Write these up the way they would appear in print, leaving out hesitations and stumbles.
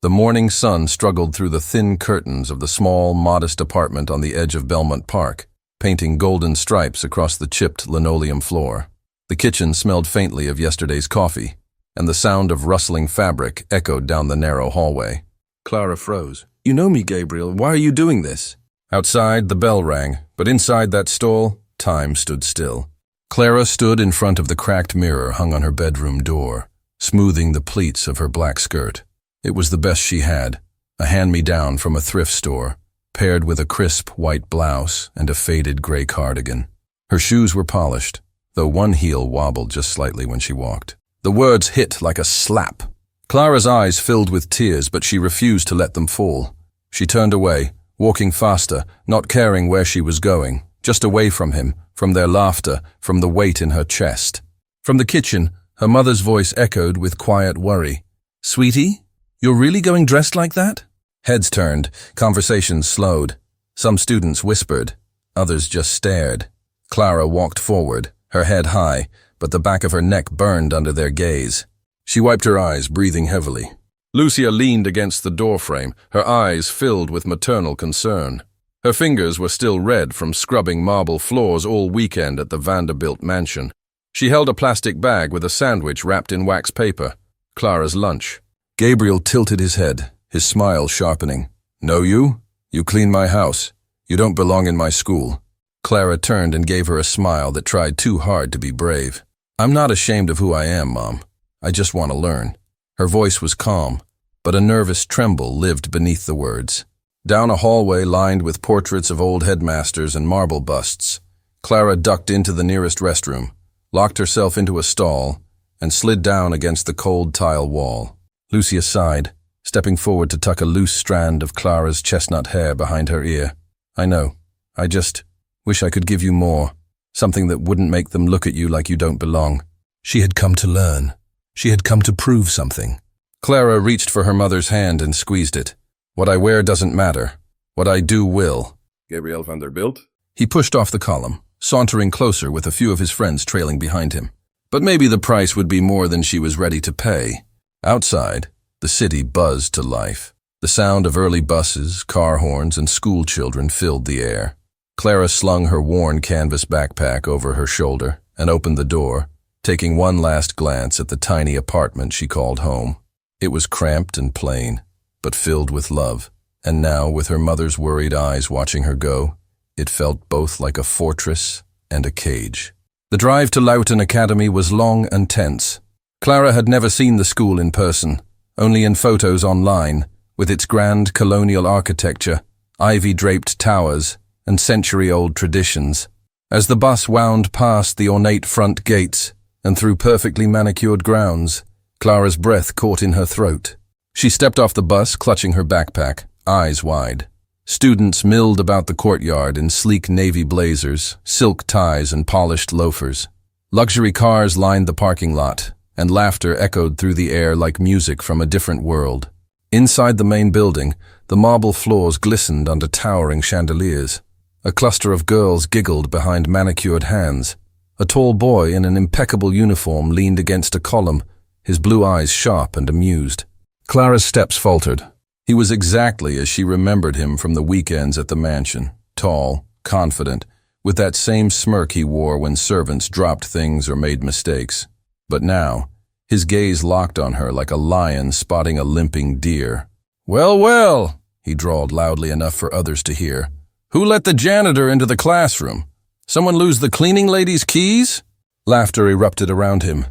The morning sun struggled through the thin curtains of the small, modest apartment on the edge of Belmont Park, painting golden stripes across the chipped linoleum floor. The kitchen smelled faintly of yesterday's coffee, and the sound of rustling fabric echoed down the narrow hallway. Clara froze. "You know me, Gabriel. Why are you doing this?" Outside, the bell rang, but inside that stall, time stood still. Clara stood in front of the cracked mirror hung on her bedroom door, smoothing the pleats of her black skirt. It was the best she had, a hand-me-down from a thrift store, paired with a crisp white blouse and a faded gray cardigan. Her shoes were polished, though one heel wobbled just slightly when she walked. The words hit like a slap. Clara's eyes filled with tears, but she refused to let them fall. She turned away, walking faster, not caring where she was going, just away from him, from their laughter, from the weight in her chest. From the kitchen, her mother's voice echoed with quiet worry. "Sweetie, you're really going dressed like that?" Heads turned, conversations slowed. Some students whispered, others just stared. Clara walked forward, her head high, but the back of her neck burned under their gaze. She wiped her eyes, breathing heavily. Lucia leaned against the doorframe, her eyes filled with maternal concern. Her fingers were still red from scrubbing marble floors all weekend at the Vanderbilt mansion. She held a plastic bag with a sandwich wrapped in wax paper, Clara's lunch. Gabriel tilted his head, his smile sharpening. "Know you? You clean my house. You don't belong in my school." Clara turned and gave her a smile that tried too hard to be brave. "I'm not ashamed of who I am, Mom. I just want to learn." Her voice was calm, but a nervous tremble lived beneath the words. Down a hallway lined with portraits of old headmasters and marble busts, Clara ducked into the nearest restroom, locked herself into a stall, and slid down against the cold tile wall. Lucia sighed, stepping forward to tuck a loose strand of Clara's chestnut hair behind her ear. "I know. I just wish I could give you more. Something that wouldn't make them look at you like you don't belong." She had come to learn. She had come to prove something. Clara reached for her mother's hand and squeezed it. "What I wear doesn't matter. What I do will." Gabriel Vanderbilt? He pushed off the column, sauntering closer with a few of his friends trailing behind him. But maybe the price would be more than she was ready to pay. Outside, the city buzzed to life. The sound of early buses, car horns, and school children filled the air. Clara slung her worn canvas backpack over her shoulder and opened the door, taking one last glance at the tiny apartment she called home. It was cramped and plain, but filled with love, and now, with her mother's worried eyes watching her go, it felt both like a fortress and a cage. The drive to Loughton Academy was long and tense. Clara had never seen the school in person, only in photos online, with its grand colonial architecture, ivy-draped towers, and century-old traditions. As the bus wound past the ornate front gates and through perfectly manicured grounds, Clara's breath caught in her throat. She stepped off the bus, clutching her backpack, eyes wide. Students milled about the courtyard in sleek navy blazers, silk ties, and polished loafers. Luxury cars lined the parking lot, and laughter echoed through the air like music from a different world. Inside the main building, the marble floors glistened under towering chandeliers. A cluster of girls giggled behind manicured hands. A tall boy in an impeccable uniform leaned against a column, his blue eyes sharp and amused. Clara's steps faltered. He was exactly as she remembered him from the weekends at the mansion, tall, confident, with that same smirk he wore when servants dropped things or made mistakes. But now, his gaze locked on her like a lion spotting a limping deer. "Well, well," he drawled loudly enough for others to hear. "Who let the janitor into the classroom? Someone lose the cleaning lady's keys?" Laughter erupted around him.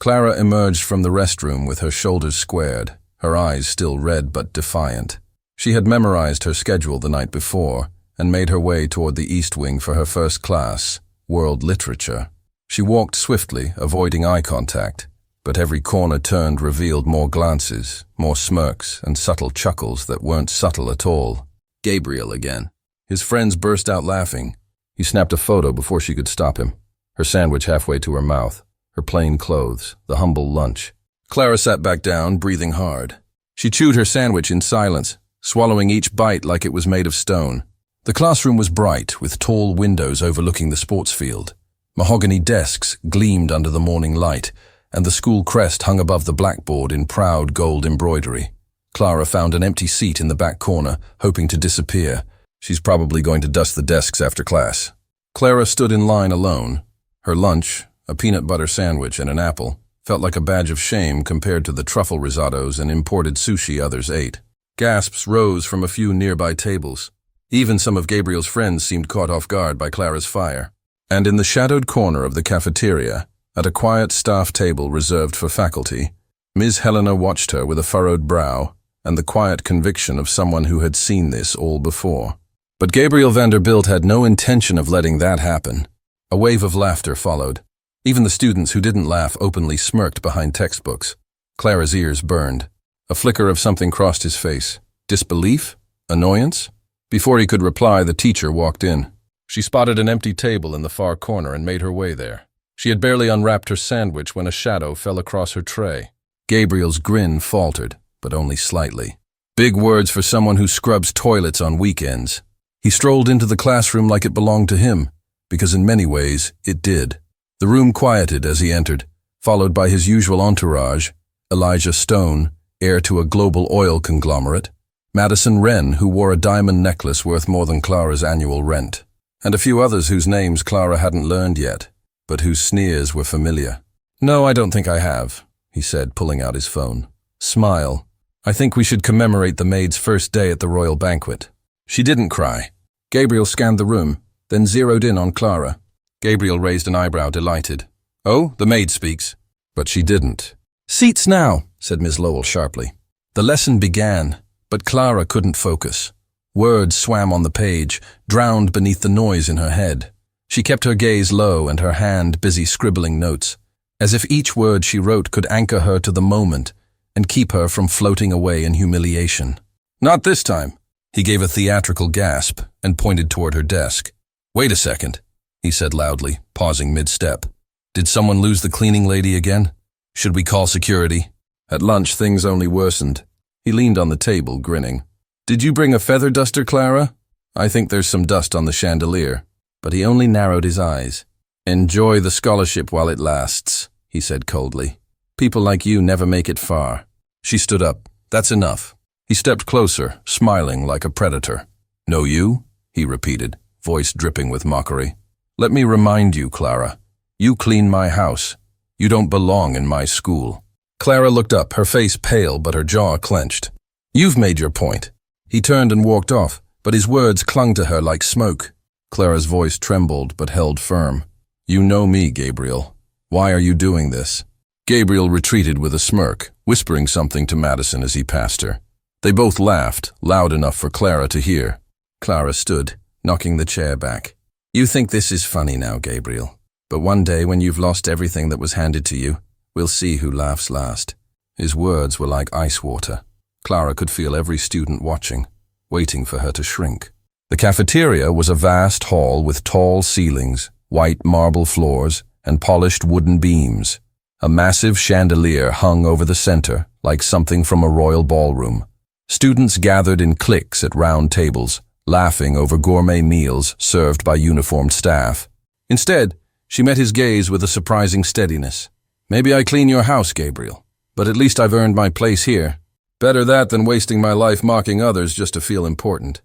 Clara emerged from the restroom with her shoulders squared, her eyes still red but defiant. She had memorized her schedule the night before and made her way toward the East Wing for her first class, World Literature. She walked swiftly, avoiding eye contact, but every corner turned revealed more glances, more smirks, and subtle chuckles that weren't subtle at all. Gabriel again. His friends burst out laughing. He snapped a photo before she could stop him, her sandwich halfway to her mouth, her plain clothes, the humble lunch. Clara sat back down, breathing hard. She chewed her sandwich in silence, swallowing each bite like it was made of stone. The classroom was bright, with tall windows overlooking the sports field. Mahogany desks gleamed under the morning light, and the school crest hung above the blackboard in proud gold embroidery. Clara found an empty seat in the back corner, hoping to disappear. She's probably going to dust the desks after class. Clara stood in line alone. Her lunch, a peanut butter sandwich and an apple, felt like a badge of shame compared to the truffle risottos and imported sushi others ate. Gasps rose from a few nearby tables. Even some of Gabriel's friends seemed caught off guard by Clara's fire. And in the shadowed corner of the cafeteria, at a quiet staff table reserved for faculty, Ms. Helena watched her with a furrowed brow and the quiet conviction of someone who had seen this all before. But Gabriel Vanderbilt had no intention of letting that happen. A wave of laughter followed. Even the students who didn't laugh openly smirked behind textbooks. Clara's ears burned. A flicker of something crossed his face. Disbelief? Annoyance? Before he could reply, the teacher walked in. She spotted an empty table in the far corner and made her way there. She had barely unwrapped her sandwich when a shadow fell across her tray. Gabriel's grin faltered, but only slightly. Big words for someone who scrubs toilets on weekends. He strolled into the classroom like it belonged to him, because in many ways it did. The room quieted as he entered, followed by his usual entourage, Elijah Stone, heir to a global oil conglomerate, Madison Wren, who wore a diamond necklace worth more than Clara's annual rent, and a few others whose names Clara hadn't learned yet, but whose sneers were familiar. "No, I don't think I have," he said, pulling out his phone. "Smile. I think we should commemorate the maid's first day at the royal banquet." She didn't cry. Gabriel scanned the room, then zeroed in on Clara. Gabriel raised an eyebrow, delighted. "Oh, the maid speaks." But she didn't. "Seats now," said Miss Lowell sharply. The lesson began, but Clara couldn't focus. Words swam on the page, drowned beneath the noise in her head. She kept her gaze low and her hand busy scribbling notes, as if each word she wrote could anchor her to the moment and keep her from floating away in humiliation. "Not this time." He gave a theatrical gasp and pointed toward her desk. "Wait a second," he said loudly, pausing mid-step. "Did someone lose the cleaning lady again? Should we call security?" At lunch, things only worsened. He leaned on the table, grinning. "Did you bring a feather duster, Clara? I think there's some dust on the chandelier." But he only narrowed his eyes. "Enjoy the scholarship while it lasts," he said coldly. "People like you never make it far." She stood up. "That's enough." He stepped closer, smiling like a predator. "No you?" he repeated, voice dripping with mockery. "Let me remind you, Clara. You clean my house. You don't belong in my school." Clara looked up, her face pale but her jaw clenched. "You've made your point." He turned and walked off, but his words clung to her like smoke. Clara's voice trembled but held firm. "You know me, Gabriel. Why are you doing this?" Gabriel retreated with a smirk, whispering something to Madison as he passed her. They both laughed, loud enough for Clara to hear. Clara stood, knocking the chair back. "You think this is funny now, Gabriel. But one day when you've lost everything that was handed to you, we'll see who laughs last." His words were like ice water. Clara could feel every student watching, waiting for her to shrink. The cafeteria was a vast hall with tall ceilings, white marble floors, and polished wooden beams. A massive chandelier hung over the center, like something from a royal ballroom. Students gathered in cliques at round tables, laughing over gourmet meals served by uniformed staff. Instead, she met his gaze with a surprising steadiness. "Maybe I clean your house, Gabriel, but at least I've earned my place here. Better that than wasting my life mocking others just to feel important."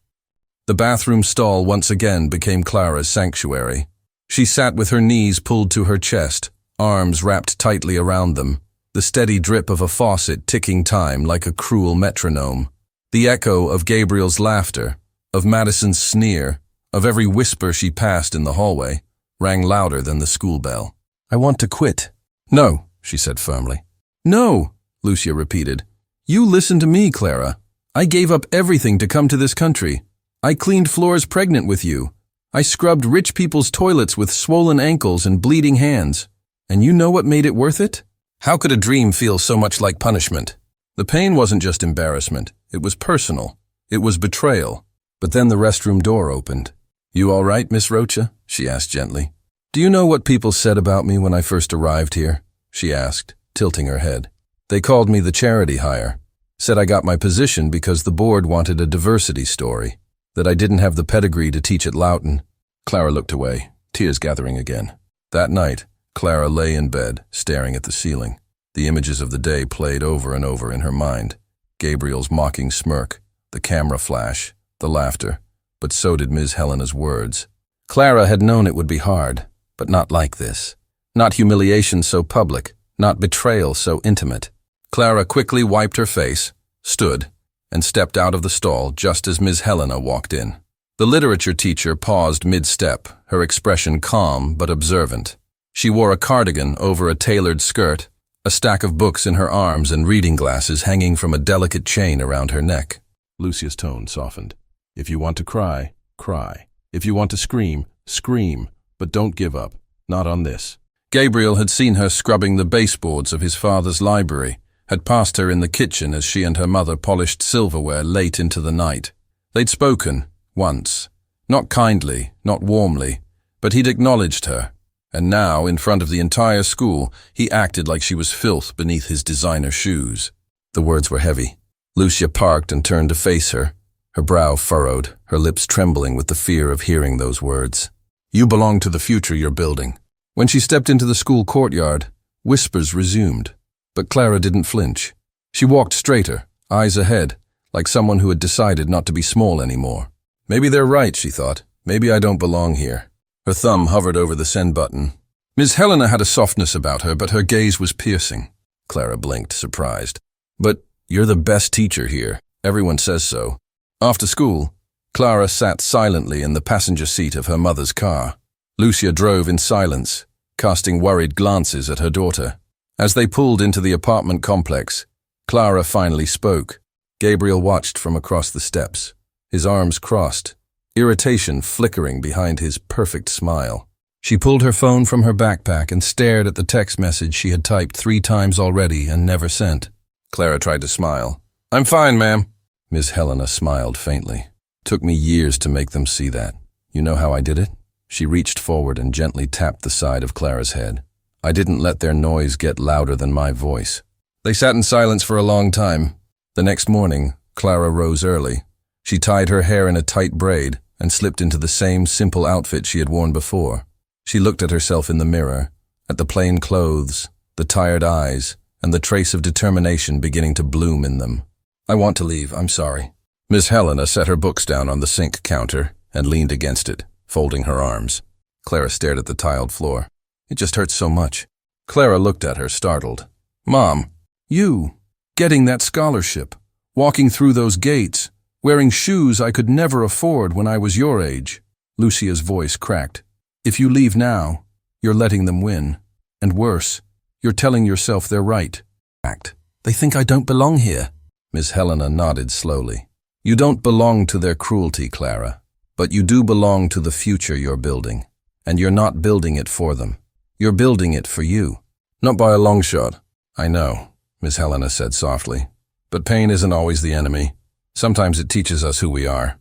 The bathroom stall once again became Clara's sanctuary. She sat with her knees pulled to her chest, arms wrapped tightly around them, the steady drip of a faucet ticking time like a cruel metronome. The echo of Gabriel's laughter, of Madison's sneer, of every whisper she passed in the hallway, rang louder than the school bell. "I want to quit." "No," she said firmly. "No," Lucia repeated. "You listen to me, Clara. I gave up everything to come to this country. I cleaned floors pregnant with you. I scrubbed rich people's toilets with swollen ankles and bleeding hands. And you know what made it worth it? How could a dream feel so much like punishment? The pain wasn't just embarrassment. It was personal. It was betrayal. But then the restroom door opened. "You all right, Miss Rocha?" she asked gently. "Do you know what people said about me when I first arrived here?" she asked, tilting her head. "They called me the charity hire. Said I got my position because the board wanted a diversity story. That I didn't have the pedigree to teach at Loughton." Clara looked away, tears gathering again. That night, Clara lay in bed, staring at the ceiling. The images of the day played over and over in her mind. Gabriel's mocking smirk, the camera flash, the laughter, but so did Ms. Helena's words. Clara had known it would be hard, but not like this. Not humiliation so public, not betrayal so intimate. Clara quickly wiped her face, stood, and stepped out of the stall just as Ms. Helena walked in. The literature teacher paused mid-step, her expression calm but observant. She wore a cardigan over a tailored skirt, a stack of books in her arms and reading glasses hanging from a delicate chain around her neck. Lucia's tone softened. If you want to cry, cry. If you want to scream, scream, but don't give up. Not on this. Gabriel had seen her scrubbing the baseboards of his father's library, had passed her in the kitchen as she and her mother polished silverware late into the night. They'd spoken, once. Not kindly, not warmly, but he'd acknowledged her. And now, in front of the entire school, he acted like she was filth beneath his designer shoes. The words were heavy. Lucia parked and turned to face her, her brow furrowed, her lips trembling with the fear of hearing those words. You belong to the future you're building. When she stepped into the school courtyard, whispers resumed. But Clara didn't flinch. She walked straighter, eyes ahead, like someone who had decided not to be small anymore. Maybe they're right, she thought. Maybe I don't belong here. Her thumb hovered over the send button. Ms. Helena had a softness about her, but her gaze was piercing. Clara blinked, surprised. But you're the best teacher here. Everyone says so. After school, Clara sat silently in the passenger seat of her mother's car. Lucia drove in silence, casting worried glances at her daughter. As they pulled into the apartment complex, Clara finally spoke. Gabriel watched from across the steps, his arms crossed, irritation flickering behind his perfect smile. She pulled her phone from her backpack and stared at the text message she had typed 3 times already and never sent. Clara tried to smile. I'm fine, ma'am. Ms. Helena smiled faintly. Took me years to make them see that. You know how I did it? She reached forward and gently tapped the side of Clara's head. I didn't let their noise get louder than my voice. They sat in silence for a long time. The next morning, Clara rose early. She tied her hair in a tight braid and slipped into the same simple outfit she had worn before. She looked at herself in the mirror, at the plain clothes, the tired eyes, and the trace of determination beginning to bloom in them. I want to leave, I'm sorry. Miss Helena set her books down on the sink counter and leaned against it, folding her arms. Clara stared at the tiled floor. It just hurts so much. Clara looked at her, startled. Mom, you, getting that scholarship, walking through those gates, wearing shoes I could never afford when I was your age. Lucia's voice cracked. If you leave now, you're letting them win. And worse, you're telling yourself they're right. They think I don't belong here. Miss Helena nodded slowly. You don't belong to their cruelty, Clara, but you do belong to the future you're building. And you're not building it for them. You're building it for you. Not by a long shot. I know, Miss Helena said softly. But pain isn't always the enemy. Sometimes it teaches us who we are.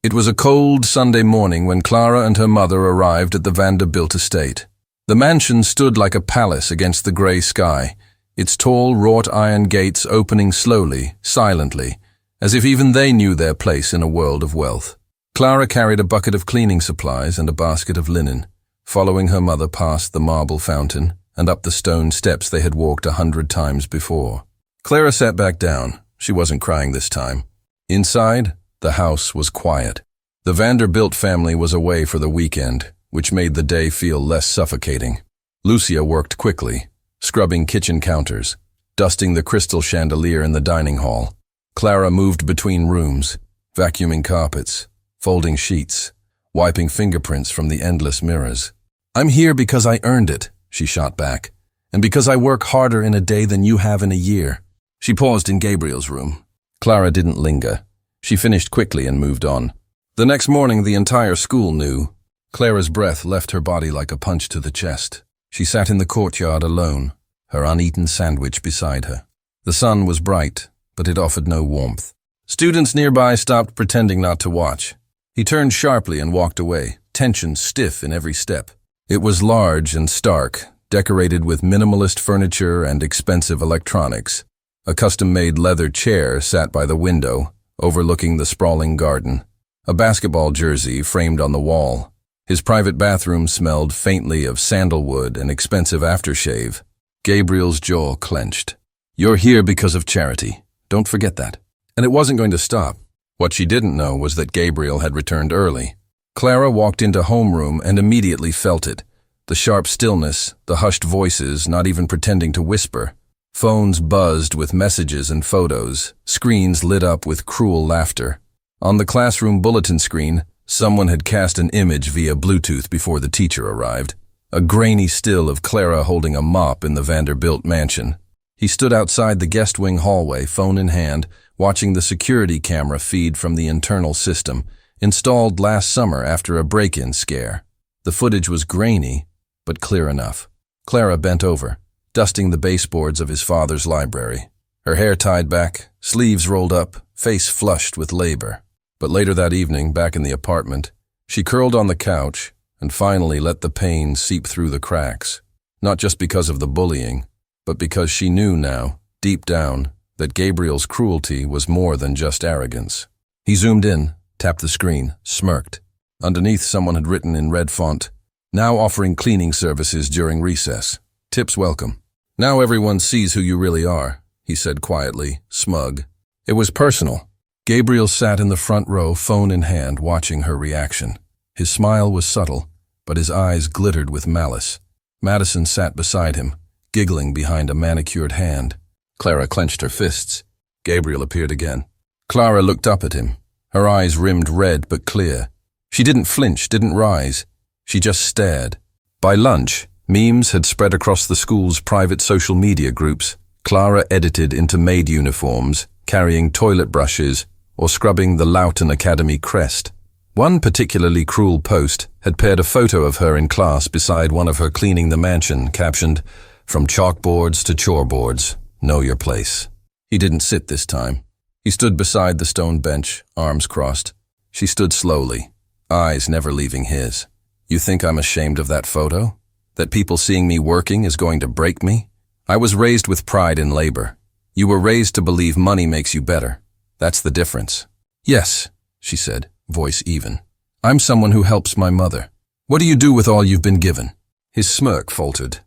It was a cold Sunday morning when Clara and her mother arrived at the Vanderbilt estate. The mansion stood like a palace against the gray sky, its tall wrought iron gates opening slowly, silently, as if even they knew their place in a world of wealth. Clara carried a bucket of cleaning supplies and a basket of linen, following her mother past the marble fountain and up the stone steps they had walked 100 times before. Clara sat back down. She wasn't crying this time. Inside, the house was quiet. The Vanderbilt family was away for the weekend, which made the day feel less suffocating. Lucia worked quickly, scrubbing kitchen counters, dusting the crystal chandelier in the dining hall. Clara moved between rooms, vacuuming carpets, folding sheets, wiping fingerprints from the endless mirrors. I'm here because I earned it, she shot back, and because I work harder in a day than you have in a year. She paused in Gabriel's room. Clara didn't linger. She finished quickly and moved on. The next morning, the entire school knew. Clara's breath left her body like a punch to the chest. She sat in the courtyard alone, her uneaten sandwich beside her. The sun was bright, but it offered no warmth. Students nearby stopped pretending not to watch. He turned sharply and walked away, tension stiff in every step. It was large and stark, decorated with minimalist furniture and expensive electronics. A custom-made leather chair sat by the window, overlooking the sprawling garden. A basketball jersey framed on the wall. His private bathroom smelled faintly of sandalwood and expensive aftershave. Gabriel's jaw clenched. You're here because of charity, Don't forget that. And it wasn't going to stop. What she didn't know was that Gabriel had returned early. Clara walked into homeroom and immediately felt it. The sharp stillness, the hushed voices, not even pretending to whisper. Phones buzzed with messages and photos, screens lit up with cruel laughter. On the classroom bulletin screen, someone had cast an image via Bluetooth before the teacher arrived. A grainy still of Clara holding a mop in the Vanderbilt mansion. He stood outside the guest wing hallway, phone in hand, watching the security camera feed from the internal system, installed last summer after a break-in scare. The footage was grainy, but clear enough. Clara bent over, dusting the baseboards of his father's library. Her hair tied back, sleeves rolled up, face flushed with labor. But later that evening, back in the apartment, she curled on the couch and finally let the pain seep through the cracks. Not just because of the bullying, but because she knew now, deep down, that Gabriel's cruelty was more than just arrogance. He zoomed in, tapped the screen, smirked. Underneath, someone had written in red font, "Now offering cleaning services during recess. Tips welcome." "Now everyone sees who you really are," he said quietly, smug. It was personal. Gabriel sat in the front row, phone in hand, watching her reaction. His smile was subtle, but his eyes glittered with malice. Madison sat beside him, giggling behind a manicured hand. Clara clenched her fists. Gabriel appeared again. Clara looked up at him, her eyes rimmed red but clear. She didn't flinch, didn't rise. She just stared. By lunch, memes had spread across the school's private social media groups. Clara edited into maid uniforms, carrying toilet brushes, or scrubbing the Loughton Academy crest. One particularly cruel post had paired a photo of her in class beside one of her cleaning the mansion, captioned, "From chalkboards to choreboards, know your place." He didn't sit this time. He stood beside the stone bench, arms crossed. She stood slowly, eyes never leaving his. "You think I'm ashamed of that photo? That people seeing me working is going to break me? I was raised with pride in labor. You were raised to believe money makes you better. That's the difference." "Yes," she said, voice even. "I'm someone who helps my mother. What do you do with all you've been given?" His smirk faltered.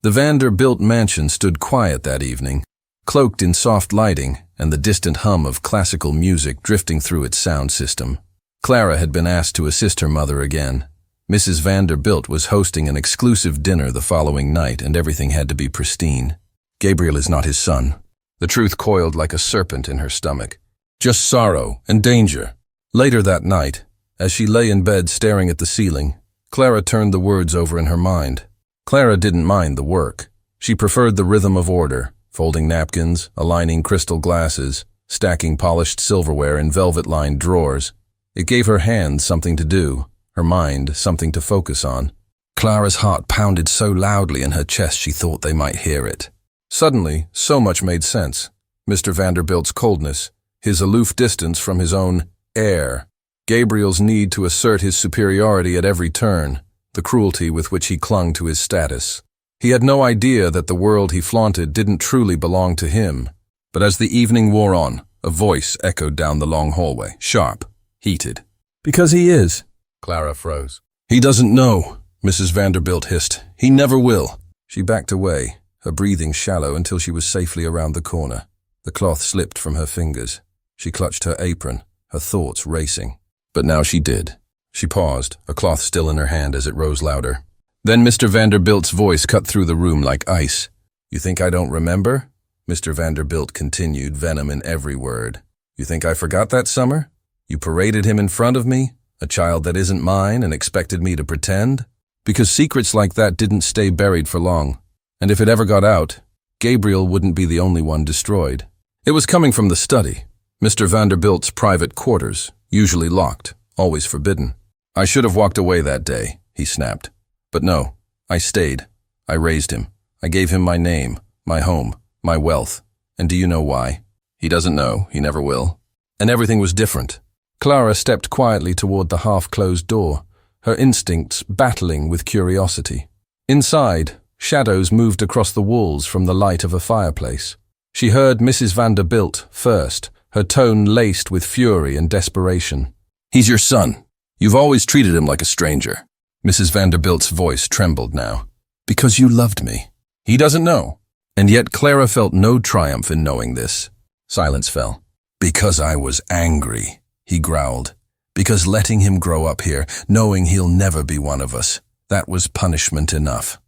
The Vanderbilt mansion stood quiet that evening, cloaked in soft lighting and the distant hum of classical music drifting through its sound system. Clara had been asked to assist her mother again. Mrs. Vanderbilt was hosting an exclusive dinner the following night, and everything had to be pristine. Gabriel is not his son. The truth coiled like a serpent in her stomach. Just sorrow and danger. Later that night, as she lay in bed staring at the ceiling, Clara turned the words over in her mind. Clara didn't mind the work. She preferred the rhythm of order, folding napkins, aligning crystal glasses, stacking polished silverware in velvet-lined drawers. It gave her hands something to do, her mind something to focus on. Clara's heart pounded so loudly in her chest she thought they might hear it. Suddenly, so much made sense. Mr. Vanderbilt's coldness, his aloof distance from his own heir, Gabriel's need to assert his superiority at every turn, the cruelty with which he clung to his status. He had no idea that the world he flaunted didn't truly belong to him. But as the evening wore on, a voice echoed down the long hallway, sharp, heated. "Because he is." Clara froze. "He doesn't know," Mrs. Vanderbilt hissed. "He never will." She backed away, her breathing shallow until she was safely around the corner. The cloth slipped from her fingers. She clutched her apron, her thoughts racing. But now she did. She paused, a cloth still in her hand as it rose louder. Then Mr. Vanderbilt's voice cut through the room like ice. "You think I don't remember?" Mr. Vanderbilt continued, venom in every word. "You think I forgot that summer? You paraded him in front of me, a child that isn't mine, and expected me to pretend? Because secrets like that didn't stay buried for long. And if it ever got out, Gabriel wouldn't be the only one destroyed." It was coming from the study, Mr. Vanderbilt's private quarters, usually locked, always forbidden. "I should have walked away that day," he snapped. "But no, I stayed. I raised him. I gave him my name, my home, my wealth. And do you know why? He doesn't know, he never will. And everything was different." Clara stepped quietly toward the half-closed door, her instincts battling with curiosity. Inside, shadows moved across the walls from the light of a fireplace. She heard Mrs. Vanderbilt first, her tone laced with fury and desperation. "He's your son. You've always treated him like a stranger." Mrs. Vanderbilt's voice trembled now. "Because you loved me. He doesn't know." And yet Clara felt no triumph in knowing this. Silence fell. "Because I was angry," he growled. "Because letting him grow up here, knowing he'll never be one of us, that was punishment enough."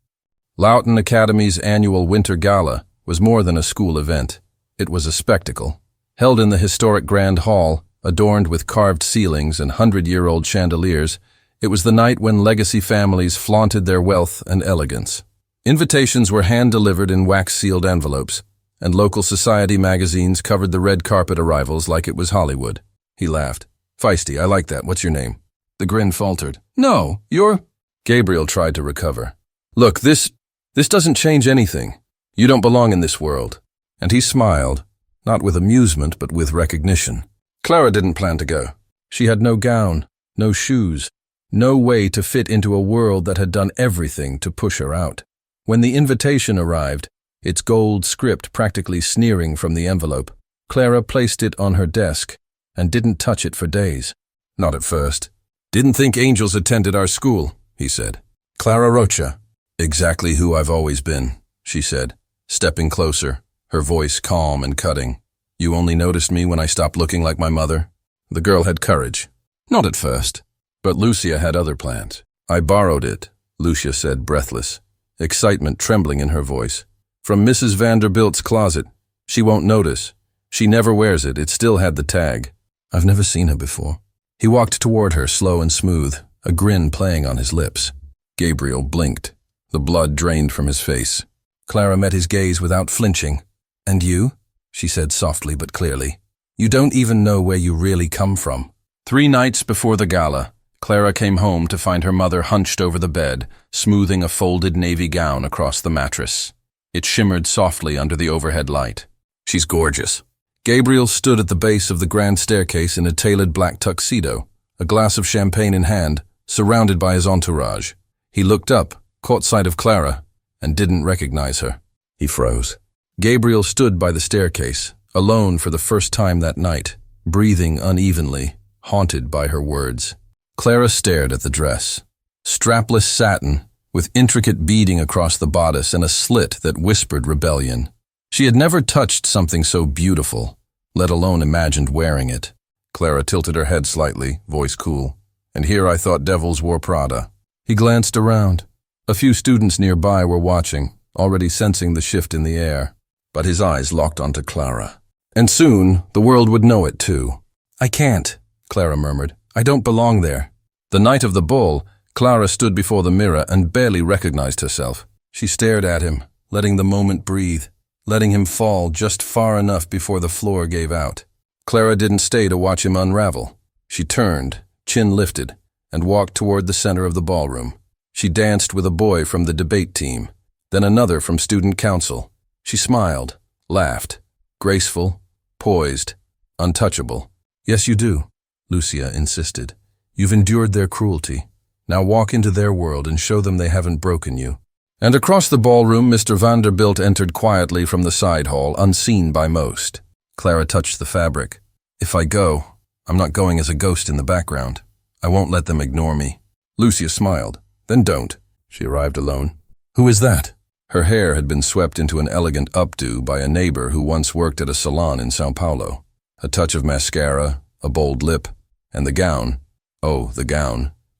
Loughton Academy's annual Winter Gala was more than a school event. It was a spectacle. Held in the historic Grand Hall, adorned with carved ceilings and 100-year-old chandeliers, it was the night when legacy families flaunted their wealth and elegance. Invitations were hand-delivered in wax-sealed envelopes, and local society magazines covered the red carpet arrivals like it was Hollywood. He laughed. "Feisty, I like that. What's your name?" The grin faltered. "No, you're—" Gabriel tried to recover. "Look, this doesn't change anything. You don't belong in this world." And he smiled, not with amusement but with recognition. Clara didn't plan to go. She had no gown, no shoes, no way to fit into a world that had done everything to push her out. When the invitation arrived, its gold script practically sneering from the envelope, Clara placed it on her desk and didn't touch it for days. "Not at first. Didn't think angels attended our school," he said. "Clara Rocha." "Exactly who I've always been," she said, stepping closer, her voice calm and cutting. "You only noticed me when I stopped looking like my mother?" The girl had courage. "Not at first. But Lucia had other plans." "I borrowed it," Lucia said, breathless, excitement trembling in her voice. "From Mrs. Vanderbilt's closet. She won't notice. She never wears it. It still had the tag." "I've never seen her before." He walked toward her, slow and smooth, a grin playing on his lips. Gabriel blinked. The blood drained from his face. Clara met his gaze without flinching. "And you?" she said softly but clearly. "You don't even know where you really come from." 3 nights before the gala, Clara came home to find her mother hunched over the bed, smoothing a folded navy gown across the mattress. It shimmered softly under the overhead light. "She's gorgeous." Gabriel stood at the base of the grand staircase in a tailored black tuxedo, a glass of champagne in hand, surrounded by his entourage. He looked up, caught sight of Clara, and didn't recognize her. He froze. Gabriel stood by the staircase, alone for the first time that night, breathing unevenly, haunted by her words. Clara stared at the dress. Strapless satin, with intricate beading across the bodice and a slit that whispered rebellion. She had never touched something so beautiful, let alone imagined wearing it. Clara tilted her head slightly, voice cool. "And here I thought devils wore Prada." He glanced around. A few students nearby were watching, already sensing the shift in the air. But his eyes locked onto Clara. And soon, the world would know it too. "I can't," Clara murmured. "I don't belong there." The night of the ball, Clara stood before the mirror and barely recognized herself. She stared at him, letting the moment breathe, letting him fall just far enough before the floor gave out. Clara didn't stay to watch him unravel. She turned, chin lifted, and walked toward the center of the ballroom. She danced with a boy from the debate team, then another from student council. She smiled, laughed, graceful, poised, untouchable. "Yes, you do," Lucia insisted. "You've endured their cruelty. Now walk into their world and show them they haven't broken you." And across the ballroom, Mr. Vanderbilt entered quietly from the side hall, unseen by most. Clara touched the fabric. "If I go, I'm not going as a ghost in the background. I won't let them ignore me." Lucia smiled. "Then don't." She arrived alone. "Who is that?" Her hair had been swept into an elegant updo by a neighbor who once worked at a salon in Sao Paulo. A touch of mascara, a bold lip, and the gown,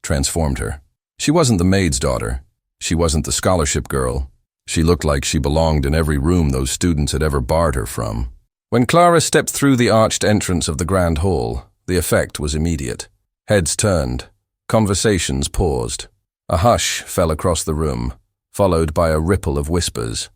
transformed her. She wasn't the maid's daughter. She wasn't the scholarship girl. She looked like she belonged in every room those students had ever barred her from. When Clara stepped through the arched entrance of the grand hall, the effect was immediate. Heads turned. Conversations paused. A hush fell across the room, followed by a ripple of whispers.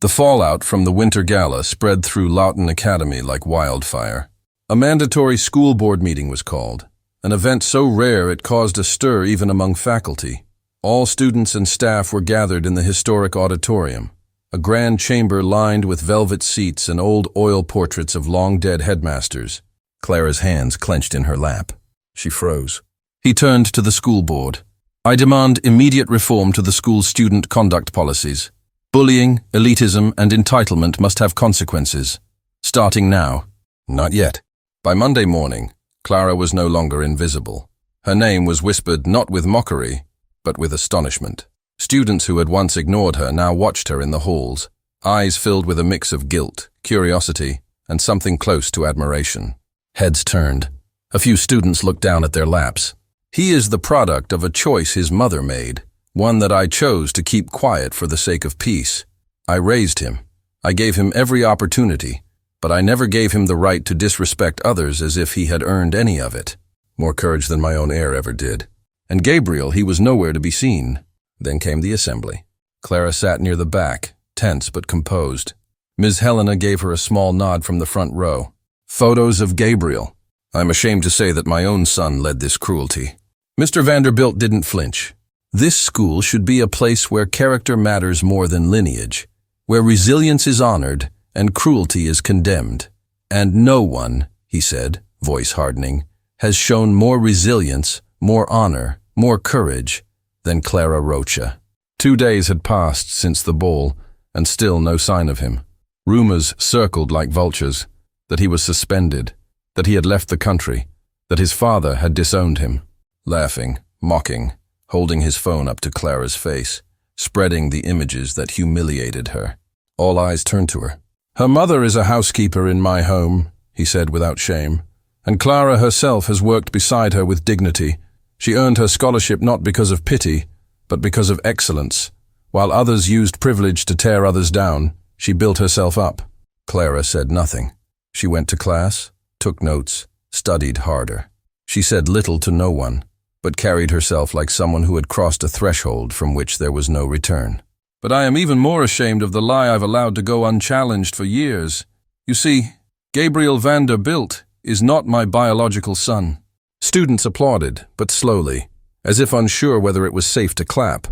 The fallout from the winter gala spread through Loughton Academy like wildfire. A mandatory school board meeting was called, an event so rare it caused a stir even among faculty. All students and staff were gathered in the historic auditorium, a grand chamber lined with velvet seats and old oil portraits of long-dead headmasters. Clara's hands clenched in her lap. She froze. He turned to the school board. "I demand immediate reform to the school's student conduct policies. Bullying, elitism, and entitlement must have consequences. Starting now." Not yet. By Monday morning, Clara was no longer invisible. Her name was whispered not with mockery, but with astonishment. Students who had once ignored her now watched her in the halls, eyes filled with a mix of guilt, curiosity, and something close to admiration. Heads turned. A few students looked down at their laps. He is the product of a choice his mother made, one that I chose to keep quiet for the sake of peace. I raised him. I gave him every opportunity, but I never gave him the right to disrespect others as if he had earned any of it. More courage than my own heir ever did. And Gabriel, he was nowhere to be seen. Then came the assembly. Clara sat near the back, tense but composed. Ms. Helena gave her a small nod from the front row. Photos of Gabriel. I'm ashamed to say that my own son led this cruelty. Mr. Vanderbilt didn't flinch. This school should be a place where character matters more than lineage, where resilience is honored and cruelty is condemned. And no one, he said, voice hardening, has shown more resilience, more honor, more courage than Clara Rocha. 2 days had passed since the ball, and still no sign of him. Rumors circled like vultures, that he was suspended, that he had left the country, that his father had disowned him. Laughing, mocking, holding his phone up to Clara's face, spreading the images that humiliated her. All eyes turned to her. Her mother is a housekeeper in my home, he said without shame, and Clara herself has worked beside her with dignity. She earned her scholarship not because of pity, but because of excellence. While others used privilege to tear others down, she built herself up. Clara said nothing. She went to class, took notes, studied harder. She said little to no one, but carried herself like someone who had crossed a threshold from which there was no return. But I am even more ashamed of the lie I've allowed to go unchallenged for years. You see, Gabriel Vanderbilt is not my biological son. Students applauded, but slowly, as if unsure whether it was safe to clap.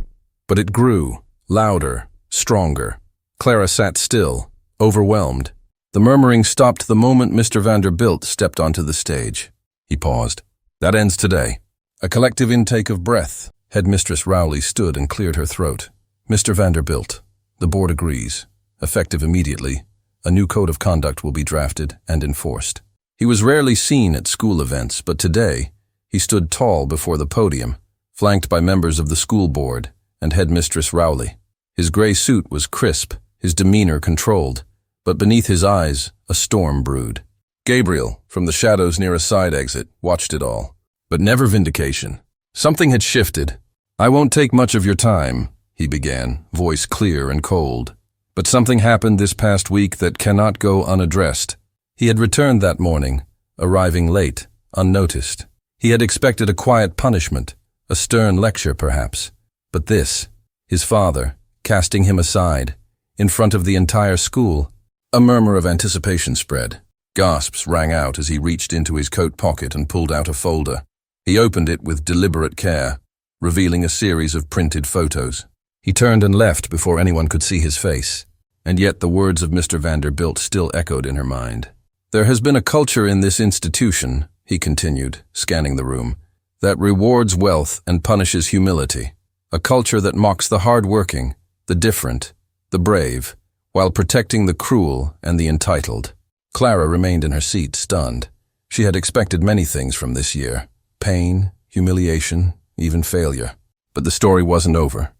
But it grew, louder, stronger. Clara sat still, overwhelmed. The murmuring stopped the moment Mr. Vanderbilt stepped onto the stage. He paused. That ends today. A collective intake of breath. Headmistress Rowley stood and cleared her throat. Mr. Vanderbilt, the board agrees. Effective immediately, a new code of conduct will be drafted and enforced. He was rarely seen at school events, but today he stood tall before the podium, flanked by members of the school board and Headmistress Rowley. His gray suit was crisp, his demeanor controlled, but beneath his eyes a storm brewed. Gabriel, from the shadows near a side exit, watched it all. But never vindication. Something had shifted. I won't take much of your time, he began, voice clear and cold. But something happened this past week that cannot go unaddressed. He had returned that morning, arriving late, unnoticed. He had expected a quiet punishment, a stern lecture perhaps. But this, his father, casting him aside, in front of the entire school. A murmur of anticipation spread. Gasps rang out as he reached into his coat pocket and pulled out a folder. He opened it with deliberate care, revealing a series of printed photos. He turned and left before anyone could see his face, and yet the words of Mr. Vanderbilt still echoed in her mind. There has been a culture in this institution, he continued, scanning the room, that rewards wealth and punishes humility. A culture that mocks the hard-working, the different, the brave, while protecting the cruel and the entitled. Clara remained in her seat, stunned. She had expected many things from this year. Pain, humiliation, even failure. But the story wasn't over.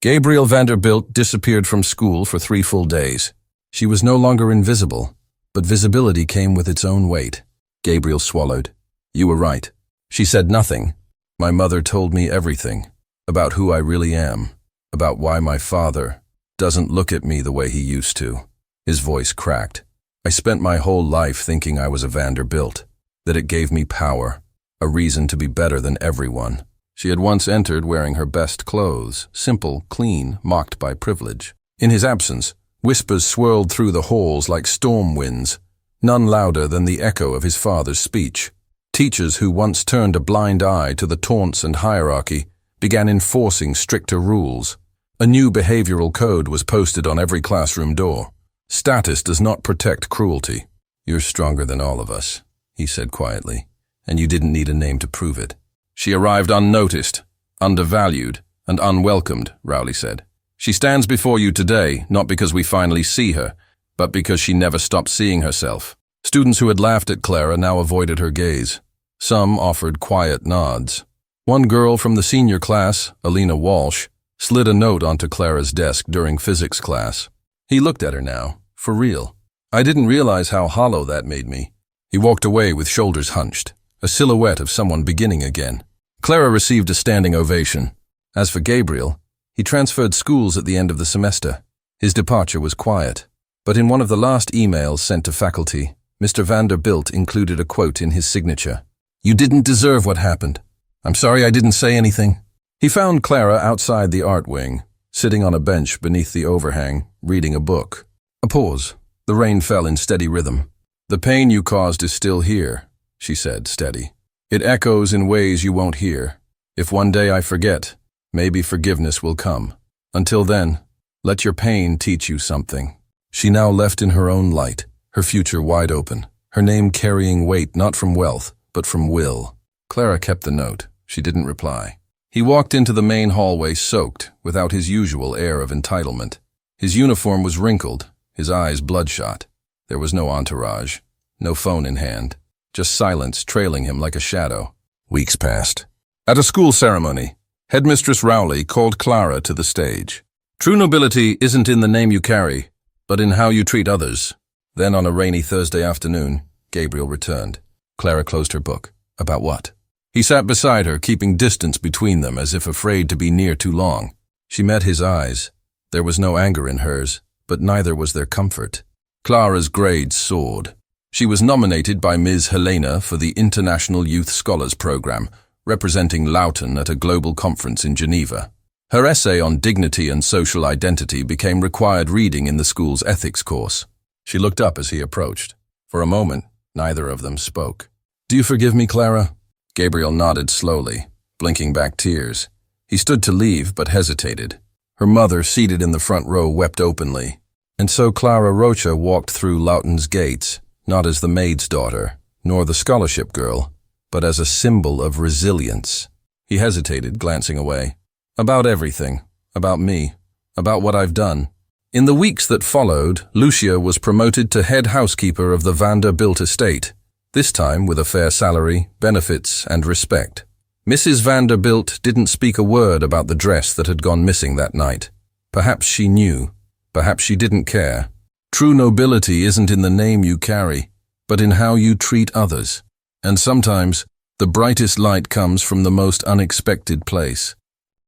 Gabriel Vanderbilt disappeared from school for 3 full days. She was no longer invisible, but visibility came with its own weight. Gabriel swallowed. You were right. She said nothing. My mother told me everything. About who I really am. About why my father doesn't look at me the way he used to. His voice cracked. I spent my whole life thinking I was a Vanderbilt, that it gave me power, a reason to be better than everyone. She had once entered wearing her best clothes, simple, clean, mocked by privilege. In his absence, whispers swirled through the halls like storm winds, none louder than the echo of his father's speech. Teachers who once turned a blind eye to the taunts and hierarchy began enforcing stricter rules. A new behavioral code was posted on every classroom door. Status does not protect cruelty. You're stronger than all of us, he said quietly, and you didn't need a name to prove it. She arrived unnoticed, undervalued, and unwelcomed, Rowley said. She stands before you today, not because we finally see her, but because she never stopped seeing herself. Students who had laughed at Clara now avoided her gaze. Some offered quiet nods. One girl from the senior class, Alina Walsh, slid a note onto Clara's desk during physics class. He looked at her now, for real. I didn't realize how hollow that made me. He walked away with shoulders hunched, a silhouette of someone beginning again. Clara received a standing ovation. As for Gabriel, he transferred schools at the end of the semester. His departure was quiet, but in one of the last emails sent to faculty, Mr. Vanderbilt included a quote in his signature. "You didn't deserve what happened. I'm sorry I didn't say anything." He found Clara outside the art wing, sitting on a bench beneath the overhang, reading a book. A pause. The rain fell in steady rhythm. "The pain you caused is still here," she said, steady. "It echoes in ways you won't hear. If one day I forget, maybe forgiveness will come. Until then, let your pain teach you something." She now left in her own light, her future wide open, her name carrying weight not from wealth, but from will. Clara kept the note. She didn't reply. He walked into the main hallway soaked, without his usual air of entitlement. His uniform was wrinkled, his eyes bloodshot. There was no entourage, no phone in hand, just silence trailing him like a shadow. Weeks passed. At a school ceremony, Headmistress Rowley called Clara to the stage. "True nobility isn't in the name you carry, but in how you treat others." Then on a rainy Thursday afternoon, Gabriel returned. Clara closed her book. About what? He sat beside her, keeping distance between them as if afraid to be near too long. She met his eyes. There was no anger in hers, but neither was there comfort. Clara's grades soared. She was nominated by Ms. Helena for the International Youth Scholars Program, representing Loughton at a global conference in Geneva. Her essay on dignity and social identity became required reading in the school's ethics course. She looked up as he approached. For a moment, neither of them spoke. "Do you forgive me, Clara?" Gabriel nodded slowly, blinking back tears. He stood to leave, but hesitated. Her mother, seated in the front row, wept openly. And so Clara Rocha walked through Loughton's gates, not as the maid's daughter, nor the scholarship girl, but as a symbol of resilience. He hesitated, glancing away. "About everything. About me. About what I've done." In the weeks that followed, Lucia was promoted to head housekeeper of the Vanderbilt estate, this time with a fair salary, benefits, and respect. Mrs. Vanderbilt didn't speak a word about the dress that had gone missing that night. Perhaps she knew. Perhaps she didn't care. True nobility isn't in the name you carry, but in how you treat others. And sometimes, the brightest light comes from the most unexpected place.